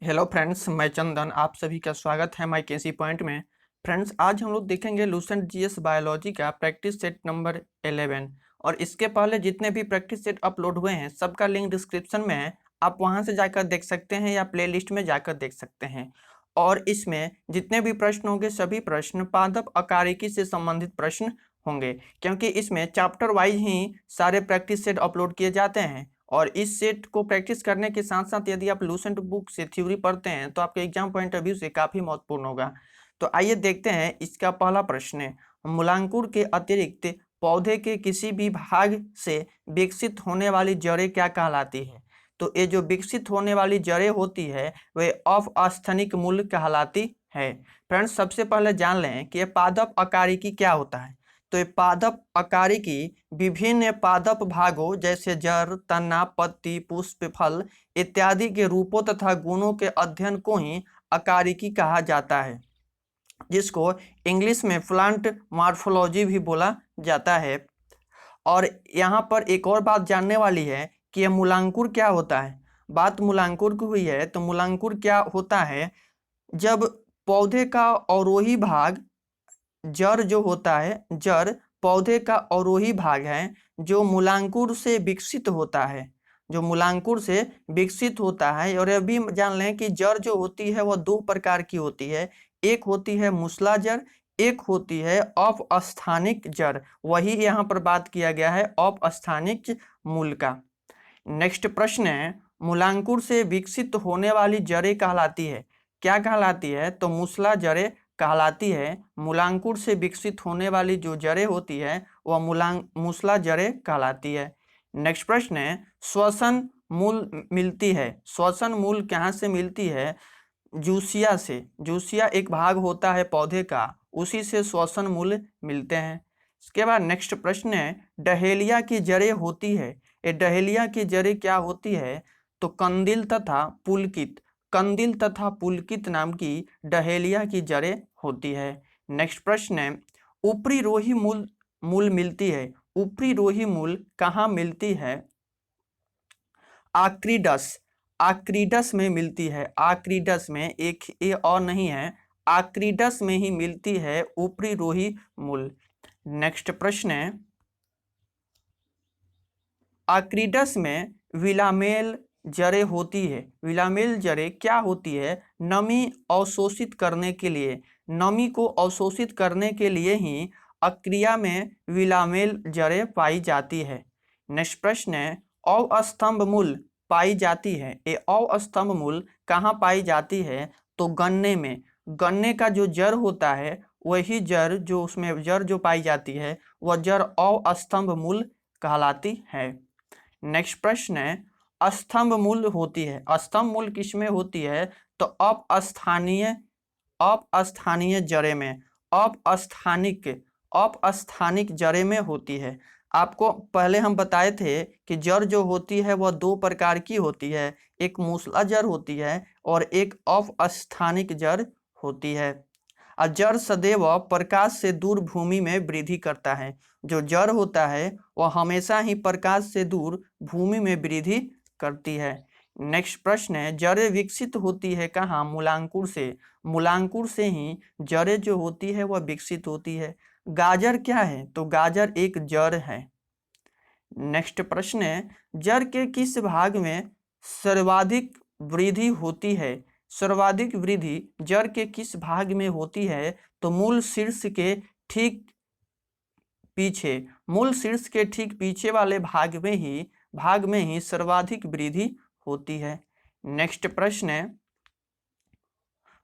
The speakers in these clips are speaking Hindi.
हेलो फ्रेंड्स, मैं चंदन। आप सभी का स्वागत है माई केसी पॉइंट में। फ्रेंड्स, आज हम लोग देखेंगे लूसेंट जीएस बायोलॉजी का प्रैक्टिस सेट नंबर 11। और इसके पहले जितने भी प्रैक्टिस सेट अपलोड हुए हैं सबका लिंक डिस्क्रिप्शन में है। आप वहां से जाकर देख सकते हैं या प्लेलिस्ट में जाकर देख सकते हैं। और इसमें जितने भी प्रश्न होंगे सभी प्रश्न पादप अकारिकी से संबंधित प्रश्न होंगे, क्योंकि इसमें चैप्टर वाइज ही सारे प्रैक्टिस सेट अपलोड किए जाते हैं। और इस सेट को प्रैक्टिस करने के साथ साथ यदि आप लूसेंट बुक से थ्योरी पढ़ते हैं तो आपके एग्जाम पॉइंट ऑफ व्यू से काफ़ी महत्वपूर्ण होगा। तो आइए देखते हैं। इसका पहला प्रश्न है, मूलांकुर के अतिरिक्त पौधे के किसी भी भाग से विकसित होने वाली जड़ें क्या कहलाती है? तो ये जो विकसित होने वाली जड़ें होती है वे अपस्थनिक मूल कहलाती है। फ्रेंड्स, सबसे पहले जान लें कि ये पादप अकारिकी क्या होता है। तो ये पादप अकारिकी विभिन्न पादप भागों जैसे जड़, तना, पत्ती, पुष्प, फल इत्यादि के रूपों तथा गुणों के अध्ययन को ही अकारिकी कहा जाता है, जिसको इंग्लिश में प्लांट मॉर्फोलॉजी भी बोला जाता है। और यहाँ पर एक और बात जानने वाली है कि यह मूलांकुर क्या होता है। बात मूलांकुर की हुई है तो मूलांकुर क्या होता है, जब पौधे का अवरोही भाग, जड़ जो होता है, जड़ पौधे का अवरोही भाग है जो मूलांकुर से विकसित होता है, जो मूलांकुर से विकसित होता है। और यह भी जान लें कि जड़ जो होती है वह दो प्रकार की होती है। एक होती है मूसला जड़, एक होती है अपस्थानिक जड़। वही यहाँ पर बात किया गया है अपस्थानिक मूल का। नेक्स्ट प्रश्न है, मूलांकुर से विकसित होने वाली जड़ें कहलाती है, क्या कहलाती है? तो मूसला जड़ें कहलाती है। मूलांकुर से विकसित होने वाली जो जड़ें होती है वह मूसला जड़ें कहलाती है। नेक्स्ट प्रश्न है, श्वसन मूल मिलती है, श्वसन मूल कहाँ से मिलती है? जूसिया से। जूसिया एक भाग होता है पौधे का, उसी से श्वसन मूल मिलते हैं। इसके बाद नेक्स्ट प्रश्न है, डहेलिया की जड़ें होती है, ये डहेलिया की जड़ें क्या होती है? तो कंदिल तथा पुलकित, कंदिल तथा पुलकित नाम की डहेलिया की जड़ें होती है। नेक्स्ट प्रश्न है, ऊपरी रोही मूल मूल मिलती है, ऊपरी रोही मूल कहाँ मिलती है? आक्रीडस, आक्रीडस में मिलती है। आक्रीडस में, एक ए और नहीं है, आक्रीडस में ही मिलती है ऊपरी रोही मूल। नेक्स्ट प्रश्न है, आक्रीडस में विलामेल जड़ें होती है, विलामेल जड़ें क्या होती है? नमी अवशोषित करने के लिए, नमी को अवशोषित करने के लिए ही अक्रिया में विलामेल जड़ें पाई जाती है। नेक्स्ट प्रश्न है, अवस्तंभ मूल पाई जाती है, ये अवस्तंभ मूल कहाँ पाई जाती है? तो गन्ने में, गन्ने का जो जड़ होता है वही जड़, जो उसमें जड़ जो पाई जाती है वह जड़ अवस्तंभ मूल कहलाती है। नेक्स्ट प्रश्न है, स्तंभ मूल होती है, स्तंभ मूल किसमें होती है? तो अपस्थानीय, अपस्थानीय जड़े में, अपस्थानिक, अपस्थानिक जड़े में होती है। आपको पहले हम बताए थे कि जड़ जो होती है वह दो प्रकार की होती है, एक मूसला जड़ होती है और एक अपस्थानिक जड़ होती है। और जड़ सदैव प्रकाश से दूर भूमि में वृद्धि करता है, जो जड़ होता है वह हमेशा ही प्रकाश से दूर भूमि में वृद्धि करती है। नेक्स्ट प्रश्न है, जड़ें विकसित होती है कहाँ? मूलांकुर से, मूलांकुर से ही जड़ें जो होती है वह विकसित होती है। गाजर क्या है? तो गाजर एक जड़ है। नेक्स्ट प्रश्न है, जड़ के किस भाग में सर्वाधिक वृद्धि होती है? सर्वाधिक वृद्धि जड़ के किस भाग में होती है? तो मूल शीर्ष के ठीक पीछे, मूल शीर्ष के ठीक पीछे वाले भाग में ही सर्वाधिक वृद्धि होती है। नेक्स्ट प्रश्न है,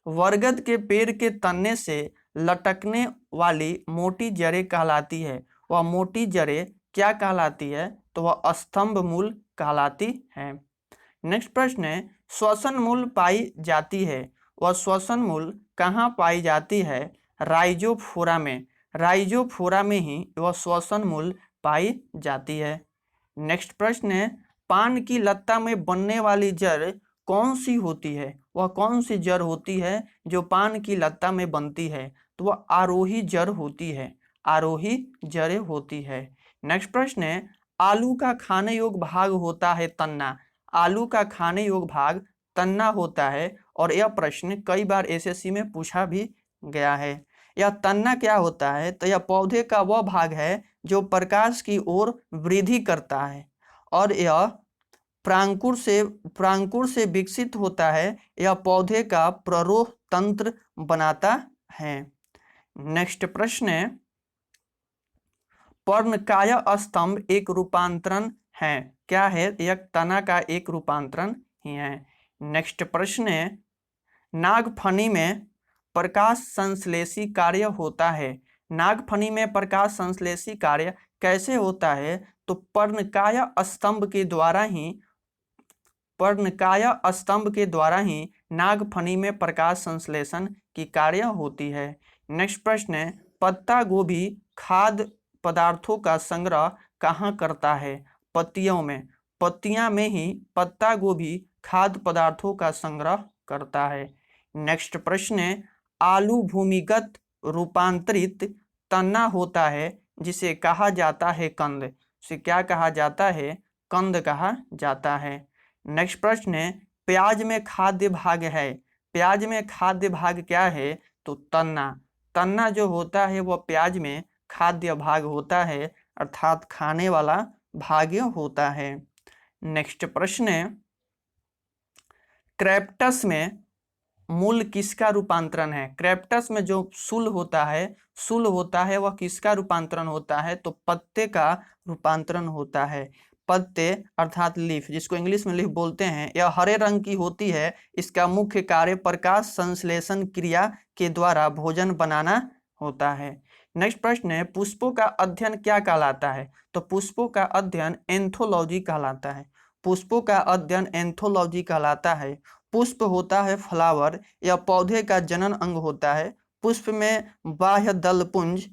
बरगद के पेड़ के तने से लटकने वाली मोटी जड़ें कहलाती है, वह मोटी जड़ें क्या कहलाती है? तो वह स्तंभ मूल कहलाती है। नेक्स्ट प्रश्न है, श्वसन मूल पाई जाती है, वह श्वसन मूल कहाँ पाई जाती है? राइजोफोरा में, राइजोफोरा में ही वह श्वसन मूल पाई जाती है। नेक्स्ट प्रश्न है, पान की लता में बनने वाली जड़ कौन सी होती है? वह कौन सी जड़ होती है जो पान की लता में बनती है? तो वह आरोही जड़ होती है, आरोही जड़ें होती है। नेक्स्ट प्रश्न है, आलू का खाने योग्य भाग होता है तन्ना, आलू का खाने योग्य भाग तन्ना होता है और यह प्रश्न कई बार एसएससी में पूछा भी गया है। यह तन्ना क्या होता है? तो यह पौधे का वह भाग है जो प्रकाश की ओर वृद्धि करता है और यह प्रांकुर से विकसित होता है। यह पौधे का प्ररोह तंत्र बनाता है। नेक्स्ट प्रश्न है, पर्णकाय स्तंभ एक रूपांतरण है, क्या है? यह तना का एक रूपांतरण ही है। नेक्स्ट प्रश्न है, नागफनी में प्रकाश संश्लेषी कार्य होता है। नागफनी में प्रकाश संश्लेषी कार्य कैसे होता है? तो पर्णकाय स्तंभ के द्वारा ही नागफनी में प्रकाश संश्लेषण की कार्य होती है। नेक्स्ट प्रश्न है, पत्ता गोभी खाद्य पदार्थों का संग्रह कहाँ करता है? पत्तियों में। पत्तियां में ही पत्ता गोभी खाद्य पदार्थों का संग्रह करता है। नेक्स्ट प्रश्न है, आलू भूमिगत रूपांतरित तना होता है जिसे कहा जाता है कंद। इसे क्या कहा जाता है? कंद कहा जाता है। नेक्स्ट प्रश्न है, प्याज में खाद्य भाग है। प्याज में खाद्य भाग क्या है? तो तना। तना जो होता है वह प्याज में खाद्य भाग होता है, अर्थात खाने वाला भाग होता है। नेक्स्ट प्रश्न है, क्रेप्टस में मूल किसका रूपांतरण है? क्रेप्टस में जो सूल होता है वह किसका रूपांतरण होता है? तो पत्ते का रूपांतरण होता है। पत्ते अर्थात लीफ, जिसको इंग्लिश में लीफ बोलते हैं, यह हरे रंग की होती है। इसका मुख्य कार्य प्रकाश संश्लेषण क्रिया के द्वारा भोजन बनाना होता है। नेक्स्ट प्रश्न है, पुष्पों का अध्ययन क्या कहलाता है? तो पुष्पों का अध्ययन एंथोलॉजी कहलाता है। पुष्पों का अध्ययन एंथोलॉजी कहलाता है। पुष्प होता है फ्लावर, यह पौधे का जनन अंग होता है। पुष्प में बाह्य दलपुंज,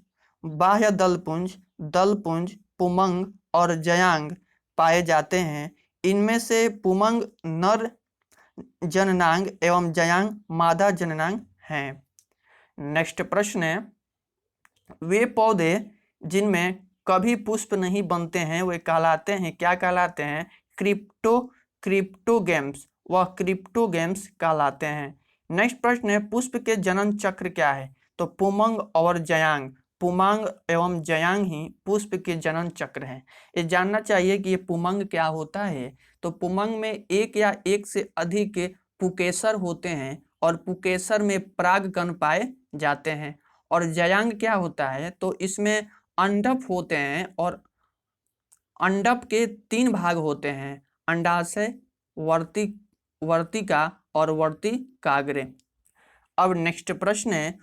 दलपुंज, पुमंग और जयांग पाए जाते हैं। इनमें से पुमंग नर जननांग एवं जयांग मादा जननांग हैं। नेक्स्ट प्रश्न है, वे पौधे जिनमें कभी पुष्प नहीं बनते हैं वे कहलाते हैं, क्या कहलाते हैं? क्रिप्टोगेम्स। वह क्रिप्टोगेम्स कहलाते हैं। नेक्स्ट प्रश्न है, पुष्प के जनन चक्र क्या है? तो पुमंग और जयांग, पुमांग एवं जयांग ही पुष्प के जनन चक्र हैं। ये जानना चाहिए कि ये पुमंग क्या होता है। तो पुमंग में एक या एक से अधिक पुकेसर होते हैं और पुकेसर में परागकण पाए जाते हैं। और जयांग क्या होता है? तो इसमें अंडप होते हैं और अंडप के 3 भाग होते हैं, अंडाशय, वर्तिका और वर्तिकाग्र। अब नेक्स्ट प्रश्न है,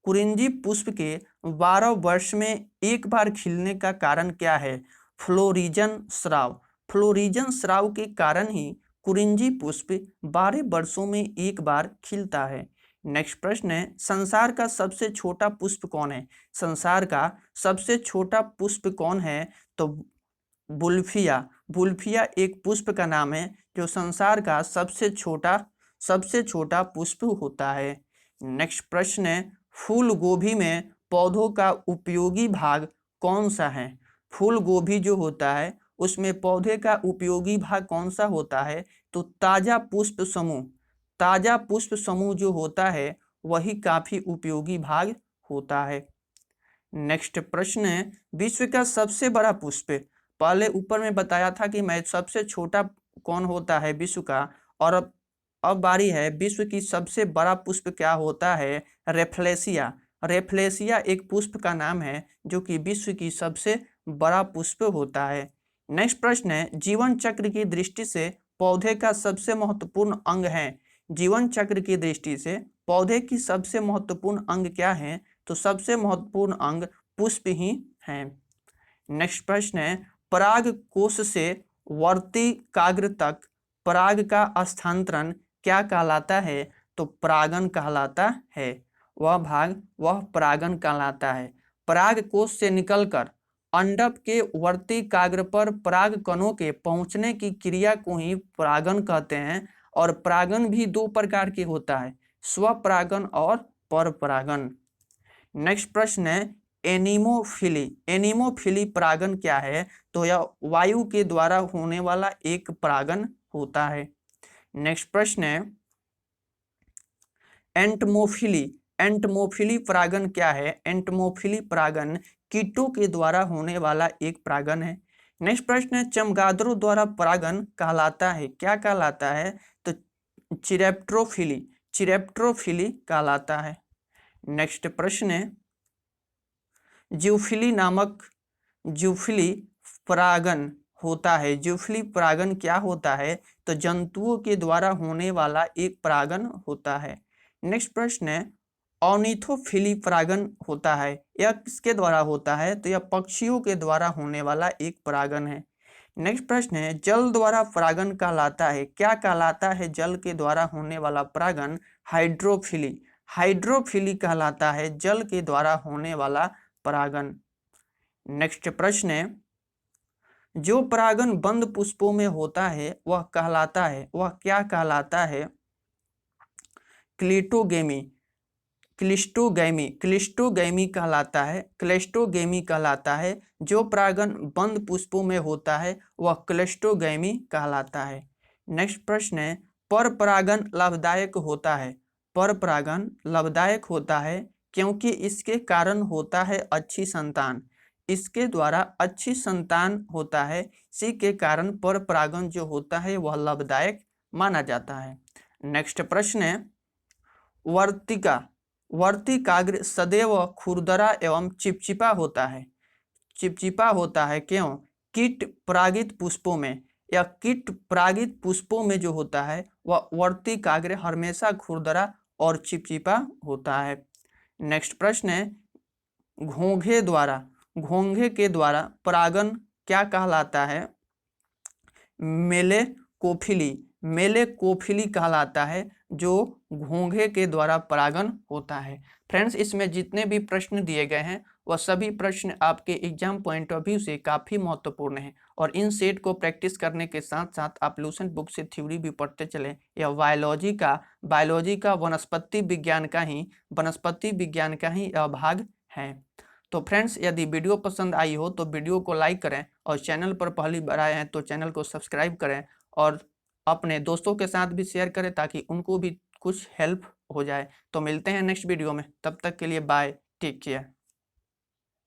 कुरिंजी पुष्प के 12 वर्ष में एक बार खिलने का कारण क्या है? फ्लोरिजन स्राव। फ्लोरिजन स्राव के कारण ही कुरिंजी पुष्प 12 वर्षों में एक बार खिलता है। नेक्स्ट प्रश्न है, संसार का सबसे छोटा पुष्प कौन है? संसार का सबसे छोटा पुष्प कौन है? तो बुल्फिया एक पुष्प का नाम है जो संसार का सबसे छोटा पुष्प होता है। नेक्स्ट प्रश्न है, फूल गोभी में पौधों का उपयोगी भाग कौन सा है? फूल गोभी जो होता है उसमें पौधे का उपयोगी भाग कौन सा होता है? तो ताजा पुष्प समूह जो होता है वही काफी उपयोगी भाग होता है। नेक्स्ट प्रश्न है, विश्व का सबसे बड़ा पुष्प। पहले ऊपर में बताया था कि मैं सबसे छोटा कौन होता है विश्व का, और अब बारी है विश्व की सबसे बड़ा पुष्प क्या होता है? रेफ्लेसिया। रेफ्लेसिया एक पुष्प का नाम है जो कि विश्व की सबसे बड़ा पुष्प होता है। नेक्स्ट प्रश्न है, जीवन चक्र की दृष्टि से पौधे का सबसे महत्वपूर्ण अंग है। जीवन चक्र की दृष्टि से पौधे की सबसे महत्वपूर्ण अंग क्या है? तो सबसे महत्वपूर्ण अंग पुष्प ही है। नेक्स्ट प्रश्न है, पराग कोश से वर्तिकाग्र तक पराग का स्थानांतरण क्या कहलाता है? तो परागन कहलाता है। वह परागन कहलाता है। पराग कोश से निकलकर अंडप के वर्तिकाग्र पर पराग कणों के पहुंचने की क्रिया को ही परागन कहते हैं। और परागन भी 2 प्रकार के होता है, स्वपरागन और परपरागन। नेक्स्ट प्रश्न है, एनीमोफिली परागन क्या है? तो यह वायु के द्वारा होने वाला एक परागन होता है। नेक्स्ट प्रश्न है एंटमोफिली। एंटमोफिली परागन क्या है? एंटमोफिली परागन कीटों के द्वारा होने वाला एक परागन है। नेक्स्ट प्रश्न है चमगादड़ों द्वारा परागन कहलाता है, क्या कहलाता है? तो चिरेप्टोफिली, चिरेप्टोफिली कहलाता है। नेक्स्ट प्रश्न है ज्यूफिली नामक ज्यूफिली परागन होता है। ज्यूफिली परागन क्या होता है? तो जंतुओं के द्वारा होने वाला एक परागन होता है। नेक्स्ट प्रश्न है ऑर्निथोफिली परागन होता है, यह किसके द्वारा होता है? तो यह पक्षियों के द्वारा होने वाला एक परागन है। नेक्स्ट प्रश्न है जल द्वारा परागन कहलाता है, क्या कहलाता है जल के द्वारा होने वाला परागन? हाइड्रोफिली, हाइड्रोफिली कहलाता है जल के द्वारा होने वाला परागन। नेक्स्ट प्रश्न है जो परागन बंद पुष्पों में होता है वह कहलाता है, वह क्या कहलाता है? क्लिटोगेमी, क्लिस्टोगैमी, क्लिस्टोगैमी कहलाता है, क्लिस्टोगैमी कहलाता है। जो परागन बंद पुष्पों में होता है वह क्लिस्टोगैमी कहलाता है। नेक्स्ट प्रश्न है पर परागन लाभदायक होता है। पर परागन लाभदायक होता है क्योंकि इसके कारण होता है अच्छी संतान, इसके द्वारा अच्छी संतान होता है, इसी के कारण पर परागन जो होता है वह लाभदायक माना जाता है। नेक्स्ट प्रश्न है वर्तिका, वर्तिकाग्र सदैव खुरदरा एवं चिपचिपा होता है। चिपचिपा होता है क्यों? कीट परागित पुष्पों में या कीट परागित पुष्पों में जो होता है वह वर्तिकाग्र हमेशा खुरदरा और चिपचिपा होता है। नेक्स्ट प्रश्न है घोंघे द्वारा, घोंघे के द्वारा परागन क्या कहलाता है? मेलेकोफिली, मेलेकोफिली कहलाता है जो घोंघे के द्वारा परागन होता है। फ्रेंड्स इसमें जितने भी प्रश्न दिए गए हैं वह सभी प्रश्न आपके एग्जाम पॉइंट ऑफ व्यू से काफ़ी महत्वपूर्ण हैं और इन सेट को प्रैक्टिस करने के साथ साथ आप लूसेंट बुक से थ्योरी भी पढ़ते चलें। यह बायोलॉजी का वनस्पति विज्ञान का ही भाग है। तो फ्रेंड्स यदि वीडियो पसंद आई हो तो वीडियो को लाइक करें और चैनल पर पहली बार आए हैं तो चैनल को सब्सक्राइब करें और अपने दोस्तों के साथ भी शेयर करें ताकि उनको भी कुछ हेल्प हो जाए। तो मिलते हैं नेक्स्ट वीडियो में, तब तक के लिए बाय, टेक केयर।